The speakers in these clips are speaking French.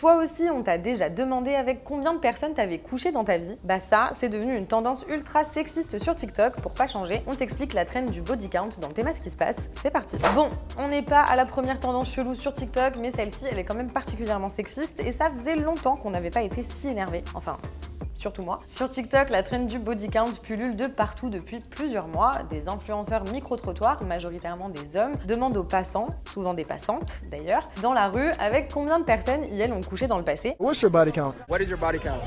Toi aussi, on t'a déjà demandé avec combien de personnes t'avais couché dans ta vie? Bah ça, c'est devenu une tendance ultra sexiste sur TikTok. Pour pas changer, on t'explique la trend du body count dans Théma ce qui se passe. C'est parti. Bon, on n'est pas à la première tendance chelou sur TikTok, mais celle-ci, elle est quand même particulièrement sexiste et ça faisait longtemps qu'on n'avait pas été si énervé. Enfin, surtout moi. Sur TikTok, la trend du body count pullule de partout depuis plusieurs mois. Des influenceurs micro-trottoirs, majoritairement des hommes, demandent aux passants, souvent des passantes d'ailleurs, dans la rue avec combien de personnes ils ont couché dans le passé. What's your body count? What is your body count?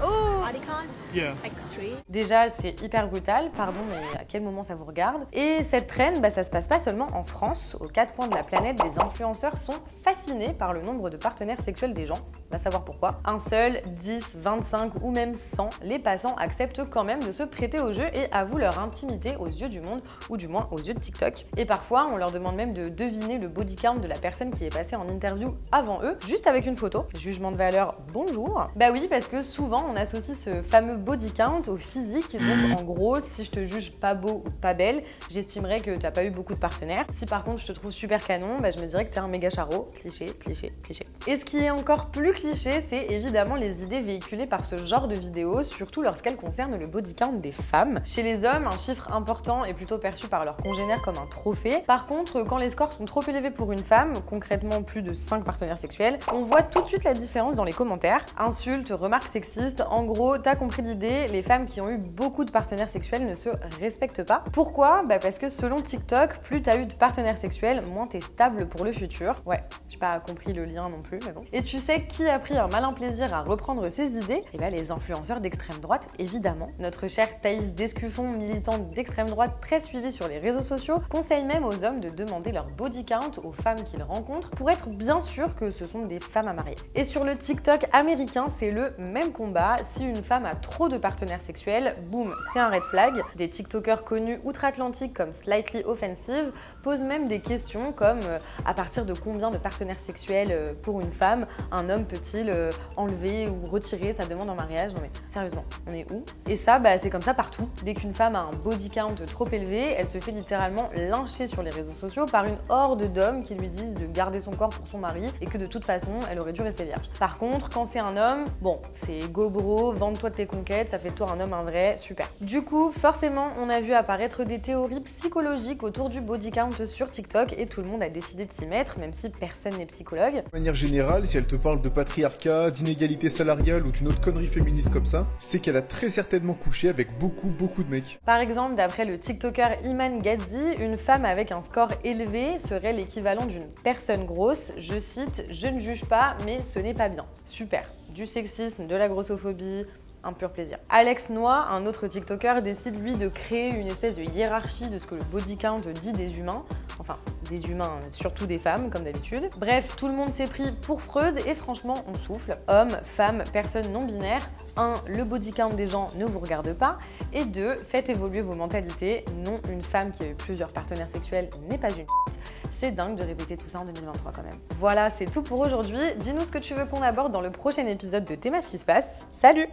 Oh, body count? Yeah. Like 3. Déjà, c'est hyper brutal, pardon, mais à quel moment ça vous regarde? Et cette trend, ça se passe pas seulement en France. Aux quatre coins de la planète, des influenceurs sont fascinés par le nombre de partenaires sexuels des gens. Va savoir pourquoi. Un seul, 10, 25 ou même 100, les passants acceptent quand même de se prêter au jeu et avouent leur intimité aux yeux du monde, ou du moins aux yeux de TikTok. Et parfois, on leur demande même de deviner le body count de la personne qui est passée en interview avant eux, juste avec une photo. Jugement de valeur, bonjour. Bah oui, parce que souvent, on associe ce fameux body count au physique. Donc en gros, si je te juge pas beau ou pas belle, j'estimerais que t'as pas eu beaucoup de partenaires. Si par contre je te trouve super canon, je me dirais que t'es un méga charo. Cliché, cliché, cliché. Et ce qui est encore plus cliché, c'est évidemment les idées véhiculées par ce genre de vidéos, surtout lorsqu'elles concernent le body count des femmes. Chez les hommes, un chiffre important est plutôt perçu par leurs congénères comme un trophée. Par contre, quand les scores sont trop élevés pour une femme, concrètement plus de 5 partenaires sexuels, on voit tout de suite la différence dans les commentaires. Insultes, remarques sexistes, en gros, t'as compris l'idée, les femmes qui ont eu beaucoup de partenaires sexuels ne se respectent pas. Pourquoi? Parce que selon TikTok, plus t'as eu de partenaires sexuels, moins t'es stable pour le futur. Ouais, j'ai pas compris le lien non plus, mais bon. Et tu sais qui a pris un malin plaisir à reprendre ces idées? Les influenceurs d'extrême droite, évidemment. Notre chère Thaïs Descuffon, militante d'extrême droite très suivie sur les réseaux sociaux, conseille même aux hommes de demander leur body count aux femmes qu'ils rencontrent pour être bien sûr que ce sont des femmes à marier. Et sur le TikTok américain, c'est le même combat. Si une femme a trop de partenaires sexuels, boum, c'est un red flag. Des TikTokers connus outre-Atlantique comme Slightly Offensive posent même des questions comme à partir de combien de partenaires sexuels pour une femme un homme peut-il enlever ou retirer sa demande en mariage? Non mais sérieusement, on est où? Et ça, c'est comme ça partout. Dès qu'une femme a un body count trop élevé, elle se fait littéralement lyncher sur les réseaux sociaux par une horde d'hommes qui lui disent de garder son corps pour son mari et que de toute façon, elle aurait dû rester vierge. Par contre, quand c'est un homme, bon, c'est go bro, vante-toi de tes conquêtes, ça fait de toi un homme un vrai, super. Du coup, forcément, on a vu apparaître des théories psychologiques autour du body count sur TikTok et tout le monde a décidé de s'y mettre, même si personne n'est psychologue. De manière générale, si elle te parle de patriarcat, d'inégalité salariale ou d'une autre connerie féministe comme ça, c'est qu'elle a très certainement couché avec beaucoup de mecs. Par exemple, d'après le TikToker Iman Gadzhi, une femme avec un score élevé serait l'équivalent d'une personne grosse. Je cite, « Je ne juge pas, mais ce n'est pas bien ». Super. Du sexisme, de la grossophobie, un pur plaisir. Alex Noah, un autre TikToker, décide lui de créer une espèce de hiérarchie de ce que le body count dit des humains. Enfin, des humains, surtout des femmes, comme d'habitude. Bref, tout le monde s'est pris pour Freud et franchement, on souffle. Hommes, femmes, personnes non binaires. 1. Le body count des gens ne vous regarde pas. Et 2. Faites évoluer vos mentalités. Non, une femme qui a eu plusieurs partenaires sexuels n'est pas une C'est dingue de répéter tout ça en 2023 quand même. Voilà, c'est tout pour aujourd'hui. Dis-nous ce que tu veux qu'on aborde dans le prochain épisode de Théma ce qui se passe. Salut!